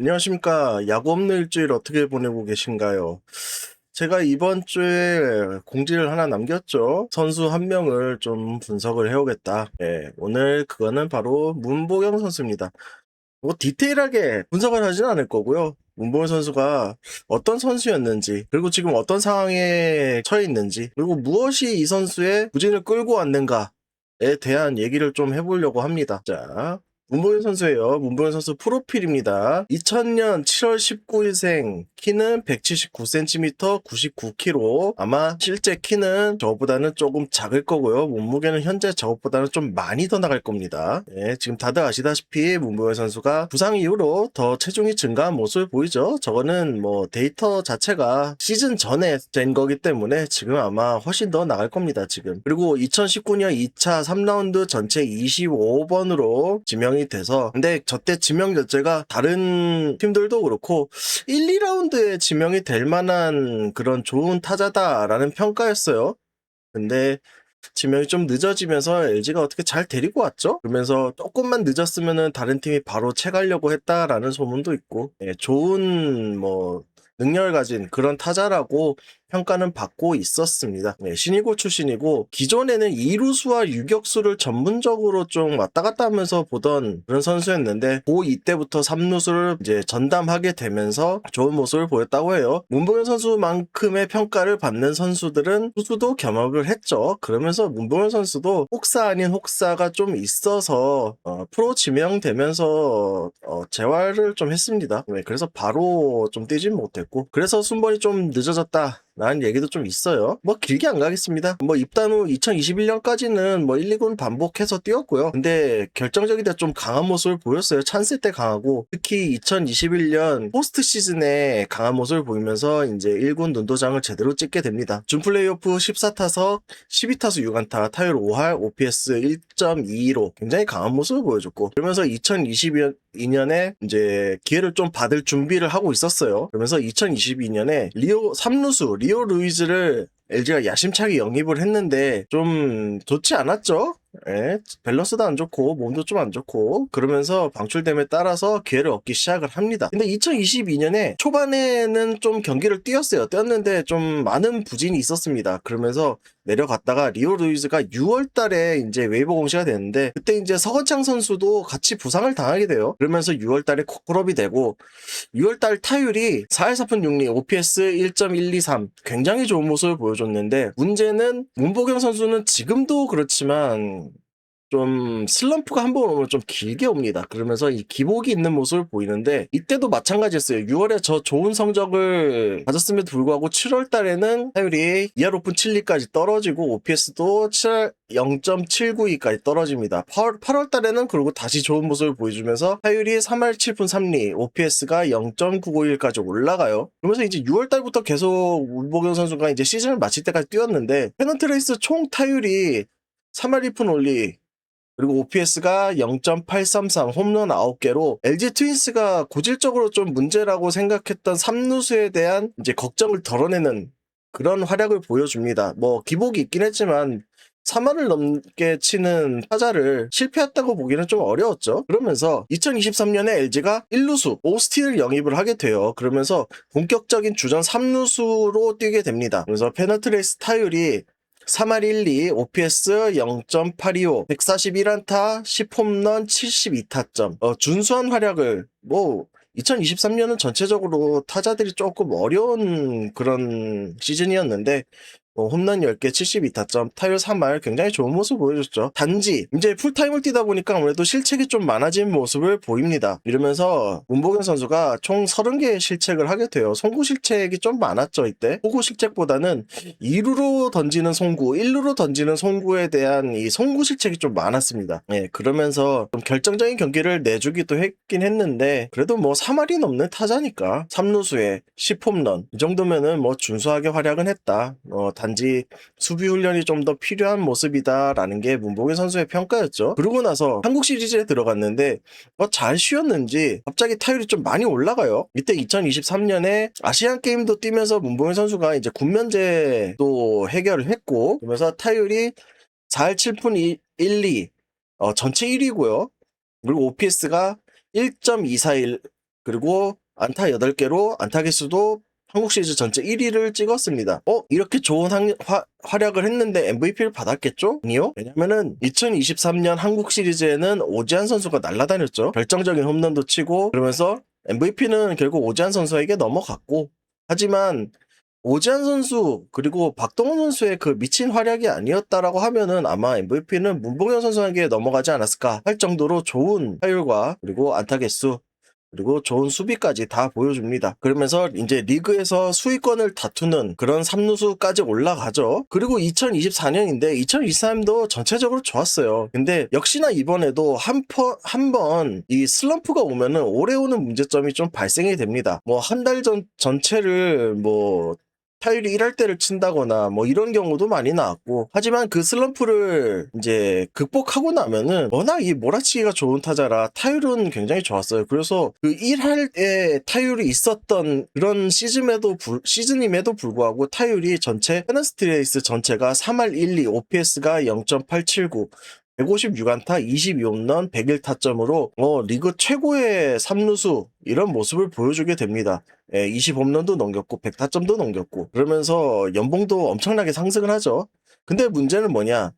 안녕하십니까. 야구 없는 일주일 어떻게 보내고 계신가요? 제가 이번 주에 공지를 하나 남겼죠. 선수 한 명을 좀 분석을 해오겠다. 오늘 그거는 바로 문보경 선수입니다. 뭐 디테일하게 분석을 하진 않을 거고요. 문보경 선수가 어떤 선수였는지, 그리고 지금 어떤 상황에 처해 있는지, 그리고 무엇이 이 선수의 부진을 끌고 왔는가에 대한 얘기를 좀 해보려고 합니다. 자, 문보경 선수예요. 문보경 선수 프로필입니다. 2000년 7월 19일생, 키는 179cm, 99kg. 아마 실제 키는 저보다는 조금 작을 거고요. 몸무게는 현재 저보다는 좀 많이 더 나갈 겁니다. 지금 다들 아시다시피 문보경 선수가 부상 이후로 더 체중이 증가한 모습을 보이죠. 저거는 뭐 데이터 자체가 시즌 전에 된 거기 때문에 지금 아마 훨씬 더 나갈 겁니다. 지금. 그리고 2019년 2차 3라운드 전체 25번으로 지명이 돼서, 근데 저때 지명 자체가 다른 팀들도 그렇고 1, 2라운드에 지명이 될 만한 그런 좋은 타자다라는 평가였어요. 근데 지명이 좀 늦어지면서 LG가 어떻게 잘 데리고 왔죠? 그러면서 조금만 늦었으면은 다른 팀이 바로 채가려고 했다라는 소문도 있고, 좋은 뭐 능력을 가진 그런 타자라고 평가는 받고 있었습니다. 신이고 출신이고, 기존에는 이루수와 유격수를 전문적으로 좀 왔다 갔다 하면서 보던 그런 선수였는데, 고2 때부터 3루수를 이제 전담하게 되면서 좋은 모습을 보였다고 해요. 문보경 선수만큼의 평가를 받는 선수들은 투수도 겸업을 했죠. 그러면서 문보경 선수도 혹사 아닌 혹사가 좀 있어서 프로 지명되면서 재활을 좀 했습니다. 그래서 바로 좀 뛰진 못했고, 그래서 순번이 좀 늦어졌다 라는 얘기도 좀 있어요. 뭐 길게 안 가겠습니다. 뭐 입단 후 2021년까지는 뭐 1, 2군 반복해서 뛰었고요. 근데 결정적인 데 좀 강한 모습을 보였어요. 찬스 때 강하고, 특히 2021년 포스트 시즌에 강한 모습을 보이면서 이제 1군 눈도장을 제대로 찍게 됩니다. 준 플레이오프 14타석 12타수 6안타, 타율 5할, OPS 1.22로 굉장히 강한 모습을 보여줬고, 그러면서 2022년에 이제 기회를 좀 받을 준비를 하고 있었어요. 그러면서 2022년에 리오 3루수 리오 루이즈를 LG가 야심차게 영입을 했는데 좀 좋지 않았죠? 밸런스도 안 좋고 몸도 좀 안 좋고, 그러면서 방출됨에 따라서 기회를 얻기 시작을 합니다. 근데 2022년에 초반에는 좀 경기를 뛰었는데 좀 많은 부진이 있었습니다. 그러면서 내려갔다가 리오 루이즈가 6월 달에 이제 웨이버 공시가 됐는데, 그때 이제 서건창 선수도 같이 부상을 당하게 돼요. 그러면서 6월 달에 콜업이 되고, 6월달 타율이 4할 4푼 6리, OPS 1.123, 굉장히 좋은 모습을 보여줬는데, 문제는 문보경 선수는 지금도 그렇지만 좀 슬럼프가 한 번 오면 좀 길게 옵니다. 그러면서 이 기복이 있는 모습을 보이는데, 이때도 마찬가지였어요. 6월에 저 좋은 성적을 가졌음에도 불구하고 7월 달에는 타율이 2할 5푼 7리까지 떨어지고, OPS도 7할 0.792까지 떨어집니다. 8월 달에는 그리고 다시 좋은 모습을 보여주면서 타율이 3할 7푼 3리, OPS가 0.951까지 올라가요. 그러면서 이제 6월 달부터 계속 문보경 선수가 이제 시즌을 마칠 때까지 뛰었는데, 페넌트레이스 총 타율이 3할 2푼 올리, 그리고 OPS가 0.833, 홈런 9개로 LG 트윈스가 고질적으로 좀 문제라고 생각했던 3루수에 대한 이제 걱정을 덜어내는 그런 활약을 보여줍니다. 뭐 기복이 있긴 했지만 3할을 넘게 치는 타자를 실패했다고 보기는 좀 어려웠죠. 그러면서 2023년에 LG가 1루수 오스틴을 영입을 하게 돼요. 그러면서 본격적인 주전 3루수로 뛰게 됩니다. 그래서 페너트레이스 타율이 3할 1리, OPS 0.825, 141안타, 10홈런, 72타점. 준수한 활약을, 2023년은 전체적으로 타자들이 조금 어려운 그런 시즌이었는데, 홈런 10개, 72타점, 타율 3할, 굉장히 좋은 모습 보여줬죠. 단지 이제 풀타임을 뛰다 보니까 아무래도 실책이 좀 많아진 모습을 보입니다. 이러면서 문보경 선수가 총 30개의 실책을 하게 돼요. 송구 실책이 좀 많았죠. 이때 호구 실책보다는 2루로 던지는 송구, 1루로 던지는 송구에 대한 이 송구 실책이 좀 많았습니다. 그러면서 좀 결정적인 경기를 내주기도 했긴 했는데, 그래도 뭐 3할이 넘는 타자니까 3루수에 10홈런 이 정도면은 뭐 준수하게 활약은 했다. 단지 수비 훈련이 좀 더 필요한 모습이다라는 게 문보경 선수의 평가였죠. 그러고 나서 한국 시리즈에 들어갔는데 잘 쉬었는지 갑자기 타율이 좀 많이 올라가요. 이때 2023년에 아시안 게임도 뛰면서 문보경 선수가 이제 군면제도 해결을 했고, 그러면서 타율이 4할 7푼 1리, 전체 1위고요. 그리고 OPS가 1.241, 그리고 안타 8개로 안타 개수도 한국 시리즈 전체 1위를 찍었습니다. 이렇게 좋은 활약을 했는데 MVP를 받았겠죠? 아니요. 왜냐면은 2023년 한국 시리즈에는 오지환 선수가 날아다녔죠. 결정적인 홈런도 치고, 그러면서 MVP는 결국 오지환 선수에게 넘어갔고, 하지만 오지환 선수 그리고 박동원 선수의 그 미친 활약이 아니었다라고 하면은 아마 MVP는 문봉현 선수에게 넘어가지 않았을까 할 정도로 좋은 타율과 그리고 안타 개수 그리고 좋은 수비까지 다 보여줍니다. 그러면서 이제 리그에서 수위권을 다투는 그런 3루수까지 올라가죠. 그리고 2024년인데 2023년도 전체적으로 좋았어요. 근데 역시나 이번에도 한 번 이 슬럼프가 오면은 오래 오는 문제점이 좀 발생이 됩니다. 뭐 한 달 전체를 뭐 타율이 1할대를 친다거나 뭐 이런 경우도 많이 나왔고, 하지만 그 슬럼프를 이제 극복하고 나면은 워낙 이 몰아치기가 좋은 타자라 타율은 굉장히 좋았어요. 그래서 그 1할에 타율이 있었던 그런 시즌임에도 불구하고 타율이 전체 페넌스트레이스 전체가 3할 1리, OPS가 0.879, 156안타, 22홈런, 101타점으로 리그 최고의 3루수 이런 모습을 보여주게 됩니다. 20홈런도 넘겼고 100타점도 넘겼고, 그러면서 연봉도 엄청나게 상승을 하죠. 근데 문제는 뭐냐?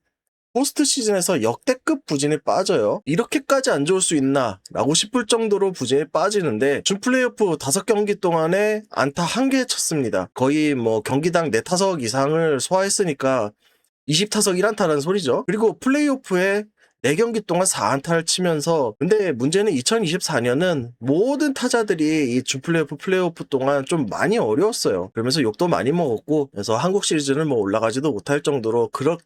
포스트 시즌에서 역대급 부진에 빠져요. 이렇게까지 안 좋을 수 있나 라고 싶을 정도로 부진에 빠지는데, 준 플레이오프 5경기 동안에 안타 1개 쳤습니다. 거의 뭐 경기당 4타석 이상을 소화했으니까 20타석 1안타라는 소리죠. 그리고 플레이오프에 4경기 동안 4안타를 치면서, 근데 문제는 2024년은 모든 타자들이 이 준 플레이오프 동안 좀 많이 어려웠어요. 그러면서 욕도 많이 먹었고, 그래서 한국 시리즈는 뭐 올라가지도 못할 정도로 그런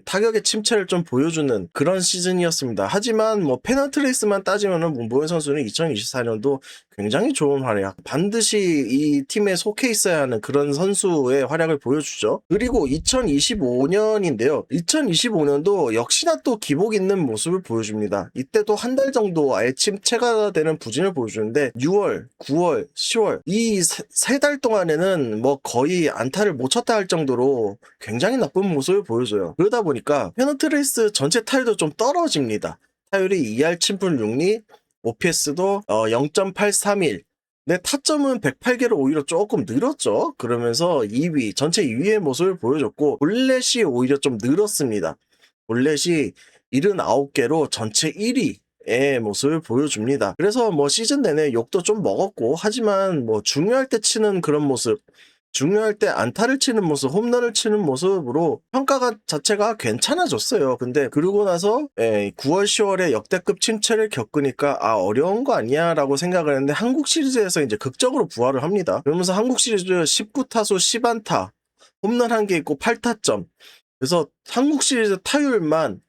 타격의 침체를 좀 보여주는 그런 시즌이었습니다. 하지만 뭐 페넌트레이스만 따지면은 문보현 선수는 2024년도 굉장히 좋은 활약, 반드시 이 팀에 속해 있어야 하는 그런 선수의 활약을 보여주죠. 그리고 2025년인데요. 2025년도 역시나 또 기복 있는 모습을 보여줍니다. 이때도 한 달 정도 아예 침체가 되는 부진을 보여주는데, 6월, 9월, 10월 이 세 달 동안에는 뭐 거의 안타를 못 쳤다 할 정도로 굉장히 나쁜 모습을 보여줘요. 그러다 보니까 페넌트레이스 전체 타율도 좀 떨어집니다. 타율이 2할 7분 6리, OPS도 0.831. 네, 타점은 108개로 오히려 조금 늘었죠. 그러면서 2위, 전체 2위의 모습을 보여줬고, 볼넷이 오히려 좀 늘었습니다. 볼넷이 79개로 전체 1위의 모습을 보여줍니다. 그래서 뭐 시즌 내내 욕도 좀 먹었고, 하지만 뭐 중요할 때 치는 그런 모습, 중요할 때 안타를 치는 모습, 홈런을 치는 모습으로 평가가 자체가 괜찮아졌어요. 근데 그러고 나서 9월, 10월에 역대급 침체를 겪으니까 어려운 거 아니야 라고 생각을 했는데, 한국 시리즈에서 이제 극적으로 부활을 합니다. 그러면서 한국 시리즈 19타수 10안타, 홈런 1개 있고 8타점. 그래서 한국 시리즈 타율만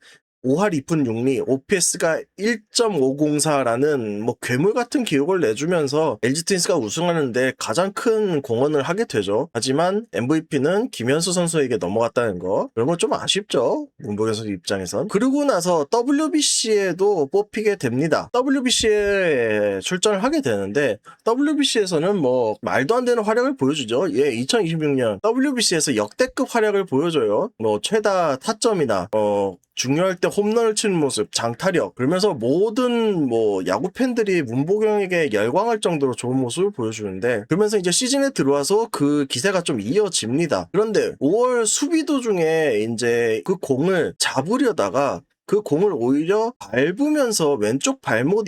5할 2푼 6리, OPS가 1.504라는 뭐 괴물 같은 기록을 내주면서 LG 트윈스가 우승하는데 가장 큰 공헌을 하게 되죠. 하지만 MVP는 김현수 선수에게 넘어갔다는 거, 그러면 좀 아쉽죠, 문보경 선수 입장에선. 그러고 나서 WBC에도 뽑히게 됩니다. WBC에 출전을 하게 되는데, WBC에서는 뭐 말도 안 되는 활약을 보여주죠. 2026년 WBC에서 역대급 활약을 보여줘요. 뭐 최다 타점이나 중요할 때 홈런을 치는 모습, 장타력, 그러면서 모든 뭐 야구 팬들이 문보경에게 열광할 정도로 좋은 모습을 보여주는데, 그러면서 이제 시즌에 들어와서 그 기세가 좀 이어집니다. 그런데 5월 수비 도중에 이제 그 공을 잡으려다가 그 공을 오히려 밟으면서 왼쪽 발목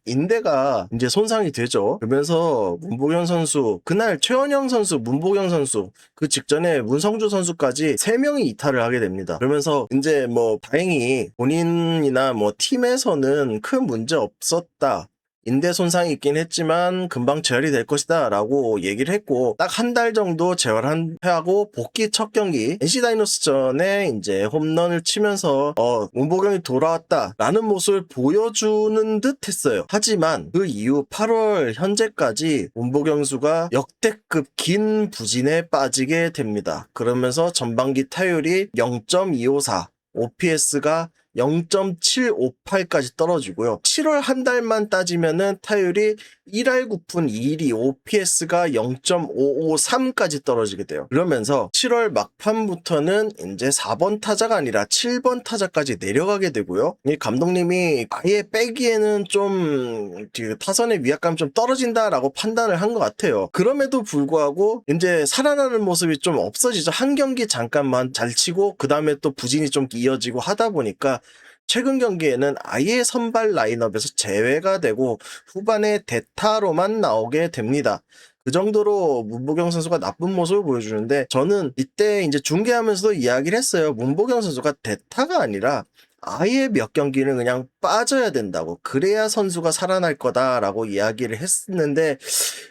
인대가 이제 손상이 되죠. 그러면서 문보경 선수, 그날 최원영 선수, 문보경 선수, 그 직전에 문성주 선수까지 3명이 이탈을 하게 됩니다. 그러면서 이제 뭐 다행히 본인이나 뭐 팀에서는 큰 문제 없었다, 인대 손상이 있긴 했지만 금방 재활이 될 것이다 라고 얘기를 했고, 딱 한 달 정도 재활하고 복귀 첫 경기 NC 다이노스전에 이제 홈런을 치면서 문보경이 돌아왔다 라는 모습을 보여주는 듯 했어요. 하지만 그 이후 8월 현재까지 문보경 수가 역대급 긴 부진에 빠지게 됩니다. 그러면서 전반기 타율이 0.254, OPS가 0.758까지 떨어지고요. 7월 한 달만 따지면은 타율이 1할 9푼 2리, OPS가 0.553까지 떨어지게 돼요. 그러면서 7월 막판부터는 이제 4번 타자가 아니라 7번 타자까지 내려가게 되고요. 이 감독님이 아예 빼기에는 좀 타선의 위압감 좀 떨어진다라고 판단을 한 것 같아요. 그럼에도 불구하고 이제 살아나는 모습이 좀 없어지죠. 한 경기 잠깐만 잘 치고 그 다음에 또 부진이 좀 이어지고 하다 보니까 최근 경기에는 아예 선발 라인업에서 제외가 되고 후반에 대타로만 나오게 됩니다. 그 정도로 문보경 선수가 나쁜 모습을 보여주는데, 저는 이때 이제 중계하면서도 이야기를 했어요. 문보경 선수가 대타가 아니라 아예 몇 경기는 그냥 빠져야 된다고, 그래야 선수가 살아날 거다라고 이야기를 했는데,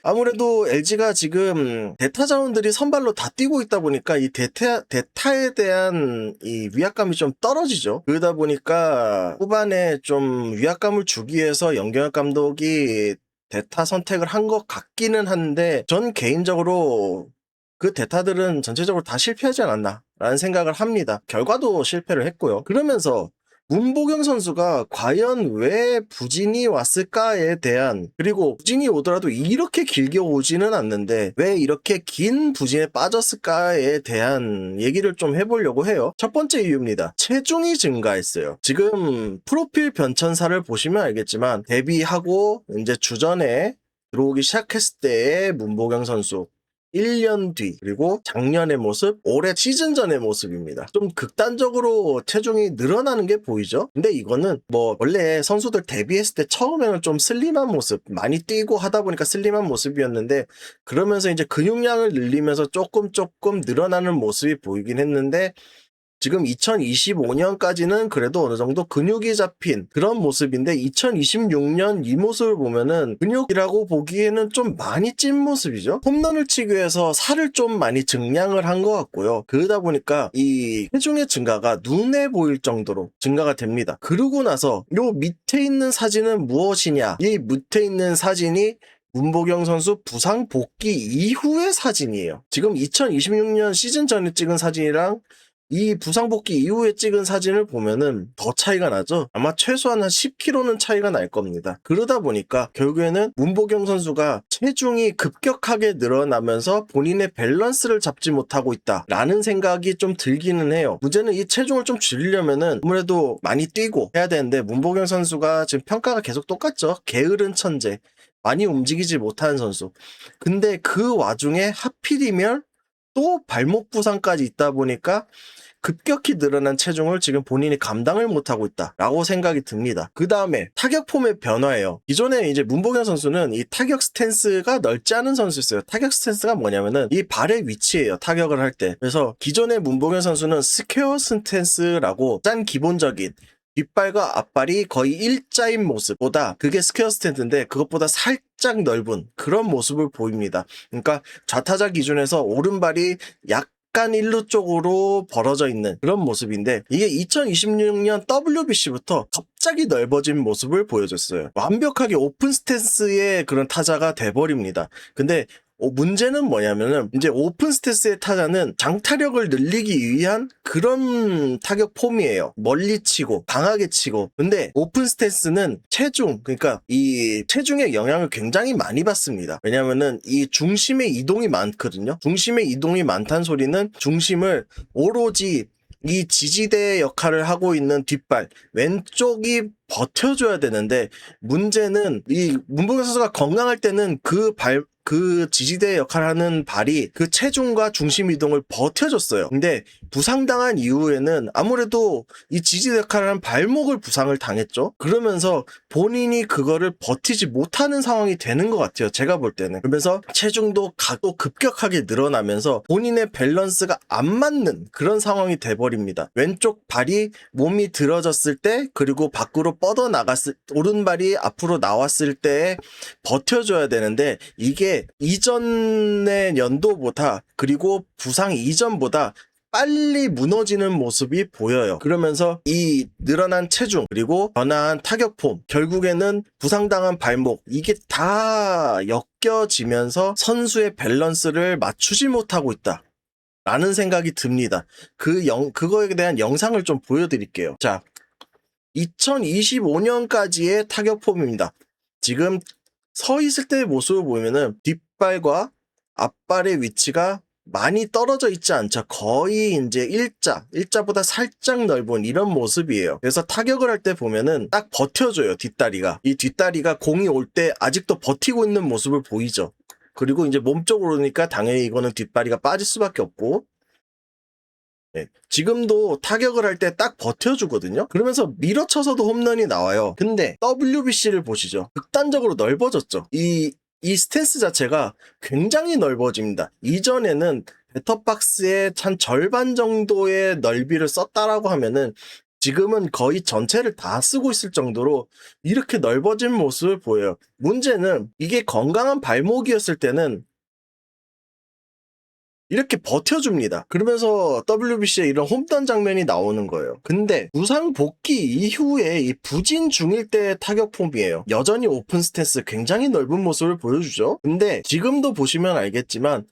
아무래도 LG가 지금 대타 자원들이 선발로 다 뛰고 있다 보니까 이 대타에 대한 이 위압감이 좀 떨어지죠. 그러다 보니까 후반에 좀 위압감을 주기 위해서 연경엽 감독이 대타 선택을 한 것 같기는 한데, 전 개인적으로 그 대타들은 전체적으로 다 실패하지 않았나 라는 생각을 합니다. 결과도 실패를 했고요. 그러면서 문보경 선수가 과연 왜 부진이 왔을까에 대한, 그리고 부진이 오더라도 이렇게 길게 오지는 않는데 왜 이렇게 긴 부진에 빠졌을까에 대한 얘기를 좀 해보려고 해요. 첫 번째 이유입니다. 체중이 증가했어요. 지금 프로필 변천사를 보시면 알겠지만, 데뷔하고 이제 주전에 들어오기 시작했을 때의 문보경 선수, 1년 뒤, 그리고 작년의 모습, 올해 시즌 전의 모습입니다. 좀 극단적으로 체중이 늘어나는 게 보이죠? 근데 이거는 뭐 원래 선수들 데뷔했을 때 처음에는 좀 슬림한 모습, 많이 뛰고 하다 보니까 슬림한 모습이었는데, 그러면서 이제 근육량을 늘리면서 조금 늘어나는 모습이 보이긴 했는데, 지금 2025년까지는 그래도 어느 정도 근육이 잡힌 그런 모습인데, 2026년 이 모습을 보면은 근육이라고 보기에는 좀 많이 찐 모습이죠. 홈런을 치기 위해서 살을 좀 많이 증량을 한 것 같고요. 그러다 보니까 이 체중의 증가가 눈에 보일 정도로 증가가 됩니다. 그러고 나서 요 밑에 있는 사진은 무엇이냐? 이 밑에 있는 사진이 문보경 선수 부상 복귀 이후의 사진이에요. 지금 2026년 시즌 전에 찍은 사진이랑 이 부상 복귀 이후에 찍은 사진을 보면은 더 차이가 나죠. 아마 최소한 한 10kg는 차이가 날 겁니다. 그러다 보니까 결국에는 문보경 선수가 체중이 급격하게 늘어나면서 본인의 밸런스를 잡지 못하고 있다라는 생각이 좀 들기는 해요. 문제는 이 체중을 좀 줄이려면은 아무래도 많이 뛰고 해야 되는데, 문보경 선수가 지금 평가가 계속 똑같죠. 게으른 천재, 많이 움직이지 못하는 선수. 근데 그 와중에 하필이면 또 발목 부상까지 있다 보니까 급격히 늘어난 체중을 지금 본인이 감당을 못하고 있다라고 생각이 듭니다. 그 다음에 타격 폼의 변화예요. 기존에 이제 문보경 선수는 이 타격 스탠스가 넓지 않은 선수였어요. 타격 스탠스가 뭐냐면은 이 발의 위치예요. 타격을 할 때. 그래서 기존의 문보경 선수는 스퀘어 스탠스라고 짠 기본적인 뒷발과 앞발이 거의 일자인 모습보다, 그게 스퀘어 스탠스인데 그것보다 살짝 넓은 그런 모습을 보입니다. 그러니까 좌타자 기준에서 오른발이 약간 일루 쪽으로 벌어져 있는 그런 모습인데, 이게 2026년 WBC부터 갑자기 넓어진 모습을 보여줬어요. 완벽하게 오픈 스탠스의 그런 타자가 돼버립니다. 근데 문제는 뭐냐면은, 이제 오픈 스탠스의 타자는 장타력을 늘리기 위한 그런 타격 폼이에요. 멀리 치고 강하게 치고. 근데 오픈 스탠스는 체중, 그러니까 이 체중의 영향을 굉장히 많이 받습니다. 왜냐면은 이 중심의 이동이 많거든요. 중심의 이동이 많다는 소리는 중심을 오로지 이 지지대 역할을 하고 있는 뒷발, 왼쪽이 버텨줘야 되는데, 문제는 이 문보경 선수가 건강할 때는 그 지지대 역할을 하는 발이 그 체중과 중심 이동을 버텨줬어요. 근데 부상당한 이후에는 아무래도 이 지지대 역할을 하는 발목을 부상을 당했죠. 그러면서 본인이 그거를 버티지 못하는 상황이 되는 것 같아요. 제가 볼 때는. 그러면서 체중도 급격하게 늘어나면서 본인의 밸런스가 안 맞는 그런 상황이 돼버립니다. 왼쪽 발이 몸이 들어졌을 때, 그리고 밖으로 뻗어나갔을, 오른발이 앞으로 나왔을 때 버텨줘야 되는데, 이게 이전의 연도보다, 그리고 부상 이전보다 빨리 무너지는 모습이 보여요. 그러면서 이 늘어난 체중, 그리고 변화한 타격폼, 결국에는 부상당한 발목, 이게 다 엮여지면서 선수의 밸런스를 맞추지 못하고 있다 라는 생각이 듭니다. 그거에 대한 영상을 좀 보여드릴게요. 자, 2025년까지의 타격 폼입니다. 지금 서 있을 때의 모습을 보면은 뒷발과 앞발의 위치가 많이 떨어져 있지 않죠. 거의 이제 일자보다 살짝 넓은 이런 모습이에요. 그래서 타격을 할 때 보면은 딱 버텨줘요, 뒷다리가. 이 뒷다리가 공이 올 때 아직도 버티고 있는 모습을 보이죠. 그리고 이제 몸쪽으로 오니까 당연히 이거는 뒷다리가 빠질 수밖에 없고, 네. 지금도 타격을 할 때 딱 버텨주거든요. 그러면서 밀어쳐서도 홈런이 나와요. 근데 WBC를 보시죠. 극단적으로 넓어졌죠. 이 스탠스 자체가 굉장히 넓어집니다. 이전에는 배터박스의 한 절반 정도의 넓이를 썼다라고 하면은 지금은 거의 전체를 다 쓰고 있을 정도로 이렇게 넓어진 모습을 보여요. 문제는 이게 건강한 발목이었을 때는 이렇게 버텨줍니다. 그러면서 WBC에 이런 홈런 장면이 나오는 거예요. 근데 부상 복귀 이후에 이 부진 중일 때의 타격 폼이에요. 여전히 오픈 스탠스 굉장히 넓은 모습을 보여주죠. 근데 지금도 보시면 알겠지만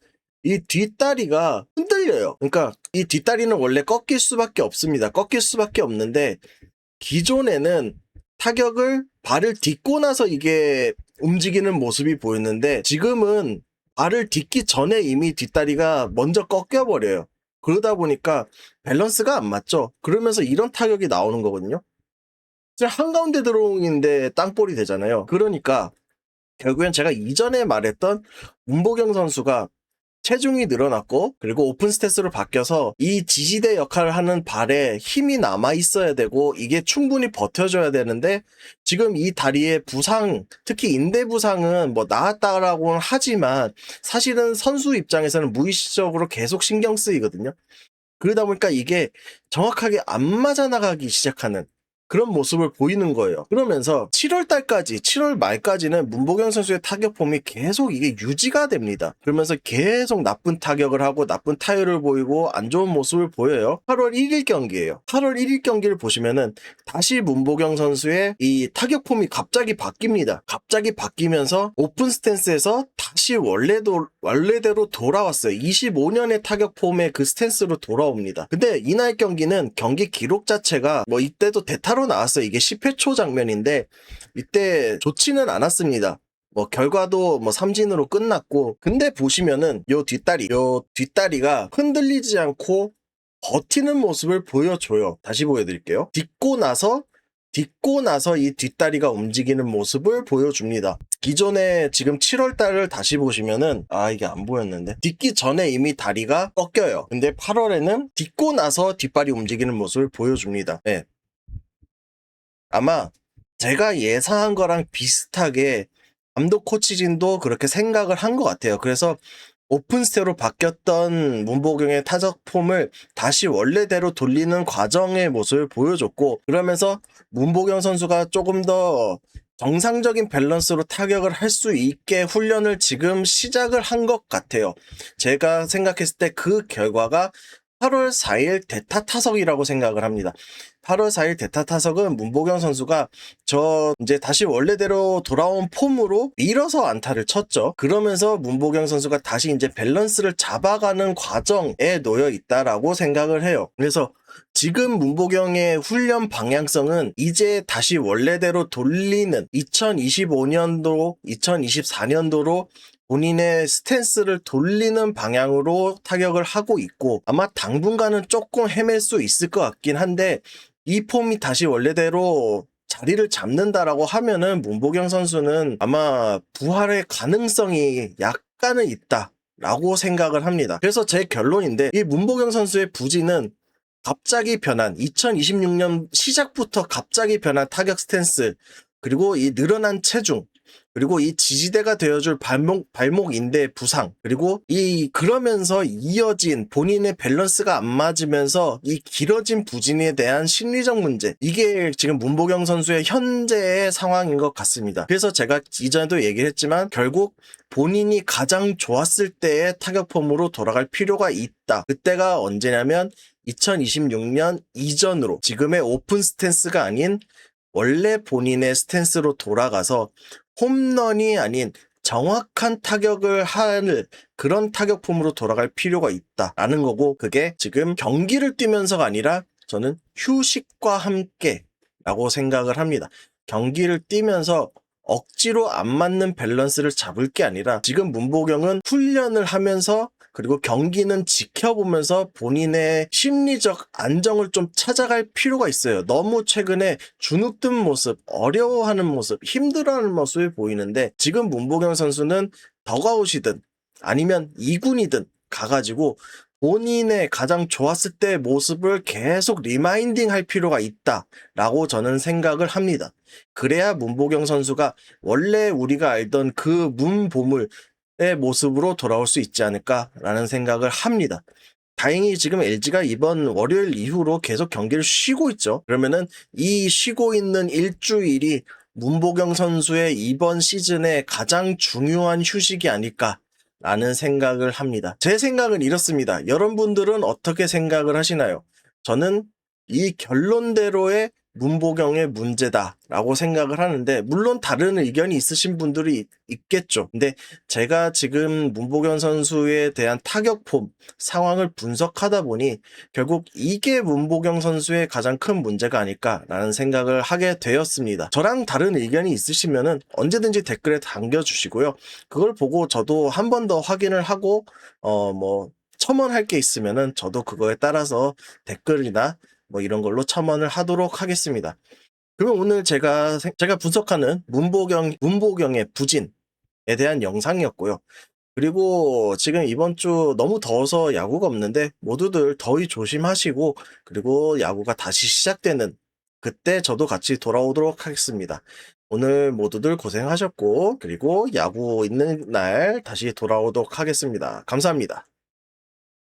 이 뒷다리가 흔들려요. 그러니까 이 뒷다리는 원래 꺾일 수밖에 없습니다. 꺾일 수밖에 없는데 기존에는 타격을 발을 딛고 나서 이게 움직이는 모습이 보였는데 지금은 발을 딛기 전에 이미 뒷다리가 먼저 꺾여버려요. 그러다 보니까 밸런스가 안 맞죠. 그러면서 이런 타격이 나오는 거거든요. 한가운데 들어오는데 땅볼이 되잖아요. 그러니까 결국엔 제가 이전에 말했던 문보경 선수가 체중이 늘어났고 그리고 오픈 스탠스로 바뀌어서 이 지지대 역할을 하는 발에 힘이 남아 있어야 되고 이게 충분히 버텨줘야 되는데 지금 이 다리의 부상, 특히 인대 부상은 뭐 나았다라고는 하지만 사실은 선수 입장에서는 무의식적으로 계속 신경 쓰이거든요. 그러다 보니까 이게 정확하게 안 맞아 나가기 시작하는 그런 모습을 보이는 거예요. 그러면서 7월 말까지는 문보경 선수의 타격 폼이 계속 이게 유지가 됩니다. 그러면서 계속 나쁜 타격을 하고 나쁜 타율을 보이고 안 좋은 모습을 보여요. 8월 1일 경기예요. 8월 1일 경기를 보시면은 다시 문보경 선수의 이 타격 폼이 갑자기 바뀝니다. 갑자기 바뀌면서 오픈 스탠스에서 다시 원래대로 돌아왔어요. 25년의 타격 폼의 그 스탠스로 돌아옵니다. 근데 이날 경기는 경기 기록 자체가 뭐 이때도 대타로 나왔어요. 이게 10회 초 장면인데 이때 좋지는 않았습니다. 뭐 결과도 뭐 삼진으로 끝났고 근데 보시면은 요 뒷다리가 흔들리지 않고 버티는 모습을 보여줘요. 다시 보여드릴게요. 딛고 나서 이 뒷다리가 움직이는 모습을 보여줍니다. 기존에 지금 7월 달을 다시 보시면은 이게 안 보였는데 딛기 전에 이미 다리가 꺾여요. 근데 8월에는 딛고 나서 뒷발이 움직이는 모습을 보여줍니다. 네. 아마 제가 예상한 거랑 비슷하게 감독 코치진도 그렇게 생각을 한 것 같아요. 그래서 오픈스테로 바뀌었던 문보경의 타적 폼을 다시 원래대로 돌리는 과정의 모습을 보여줬고 그러면서 문보경 선수가 조금 더 정상적인 밸런스로 타격을 할 수 있게 훈련을 지금 시작을 한 것 같아요. 제가 생각했을 때 그 결과가 8월 4일 대타 타석이라고 생각을 합니다. 8월 4일 대타 타석은 문보경 선수가 이제 다시 원래대로 돌아온 폼으로 밀어서 안타를 쳤죠. 그러면서 문보경 선수가 다시 이제 밸런스를 잡아가는 과정에 놓여 있다라고 생각을 해요. 그래서 지금 문보경의 훈련 방향성은 이제 다시 원래대로 돌리는 2025년도, 2024년도로 본인의 스탠스를 돌리는 방향으로 타격을 하고 있고 아마 당분간은 조금 헤맬 수 있을 것 같긴 한데 이 폼이 다시 원래대로 자리를 잡는다라고 하면은 문보경 선수는 아마 부활의 가능성이 약간은 있다라고 생각을 합니다. 그래서 제 결론인데 이 문보경 선수의 부진은 갑자기 변한 2026년 시작부터 갑자기 변한 타격 스탠스 그리고 이 늘어난 체중 그리고 이 지지대가 되어줄 발목 인대 부상 그리고 그러면서 이어진 본인의 밸런스가 안 맞으면서 이 길어진 부진에 대한 심리적 문제 이게 지금 문보경 선수의 현재의 상황인 것 같습니다. 그래서 제가 이전에도 얘기를 했지만 결국 본인이 가장 좋았을 때의 타격 폼으로 돌아갈 필요가 있다. 그때가 언제냐면 2026년 이전으로 지금의 오픈 스탠스가 아닌 원래 본인의 스탠스로 돌아가서 홈런이 아닌 정확한 타격을 할 그런 타격폼으로 돌아갈 필요가 있다라는 거고 그게 지금 경기를 뛰면서가 아니라 저는 휴식과 함께 라고 생각을 합니다. 경기를 뛰면서 억지로 안 맞는 밸런스를 잡을 게 아니라 지금 문보경은 훈련을 하면서 그리고 경기는 지켜보면서 본인의 심리적 안정을 좀 찾아갈 필요가 있어요. 너무 최근에 주눅든 모습, 어려워하는 모습, 힘들어하는 모습이 보이는데 지금 문보경 선수는 덕아웃이든 아니면 2군이든 가가지고 본인의 가장 좋았을 때 모습을 계속 리마인딩 할 필요가 있다라고 저는 생각을 합니다. 그래야 문보경 선수가 원래 우리가 알던 그 문보물의 모습으로 돌아올 수 있지 않을까라는 생각을 합니다. 다행히 지금 LG가 이번 월요일 이후로 계속 경기를 쉬고 있죠. 그러면은 이 쉬고 있는 일주일이 문보경 선수의 이번 시즌의 가장 중요한 휴식이 아닐까라는 생각을 합니다. 제 생각은 이렇습니다. 여러분들은 어떻게 생각을 하시나요? 저는 이 결론대로의 문보경의 문제다라고 생각을 하는데 물론 다른 의견이 있으신 분들이 있겠죠. 근데 제가 지금 문보경 선수에 대한 타격폼 상황을 분석하다 보니 결국 이게 문보경 선수의 가장 큰 문제가 아닐까라는 생각을 하게 되었습니다. 저랑 다른 의견이 있으시면은 언제든지 댓글에 남겨주시고요. 그걸 보고 저도 한 번 더 확인을 하고 첨언할 게 있으면은 저도 그거에 따라서 댓글이나 뭐 이런 걸로 첨언을 하도록 하겠습니다. 그러면 오늘 제가 분석하는 문보경의 부진에 대한 영상이었고요. 그리고 지금 이번 주 너무 더워서 야구가 없는데 모두들 더위 조심하시고 그리고 야구가 다시 시작되는 그때 저도 같이 돌아오도록 하겠습니다. 오늘 모두들 고생하셨고 그리고 야구 있는 날 다시 돌아오도록 하겠습니다. 감사합니다.